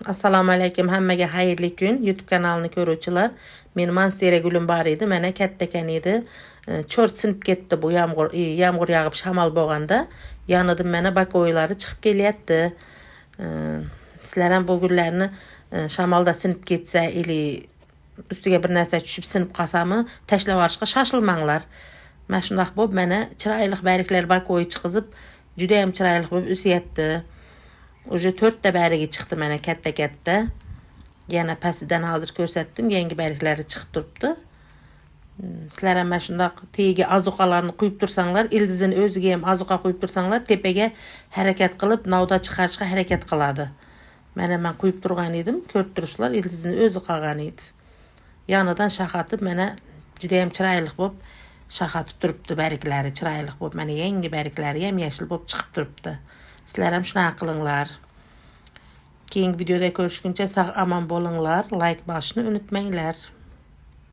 Assalamu alaykum, hammaga xayrli kun. YouTube kanalini ko'ruvchilar. Men Mansira Gulim bar edi, mana kattakan edi. Chort sinib ketdi bu yağmur yağıp shamal bo'lganda. Yonidan mana bakoylari chiqib kelyapti. Sizlar ham bu gullarni shamalda sinib ketsa, eli ustiga bir narsa tushib sinib qolsami, tashlab yuborishga shoshilmanglar. Mana shundaq bo'lib, mana chiroyli barglar bakoy chiqizib, juda ham chiroyli bo'lib o'syapti. Уже 4 ta bargi chiqdi mana katta. Yana pastidan hozir ko'rsatdim, yangi barglari chiqib turibdi. Sizlar ham mana shundaq tegiga ozuqalarni quyib tursanglar, ildizini o'ziga ham ozuqa quyib tursanglar, tepaga harakat qilib, novda chiqarishga harakat qiladi. Mana men quyib turgan edim, ko'rib turibsizlar, ildizini o'zi qolgan edi. Yonidan shaqatib, mana juda ham chiroyli bo'lib shaqatib turibdi barglari, chiroyli bo'lib, mana yangi barglari ham yashil bo'lib chiqib turibdi. Sizlar ham shunaqa qilinglar. Keyingi videoda ko'rishguncha sog' omon bo'linglar. Like bosishni unutmanglar.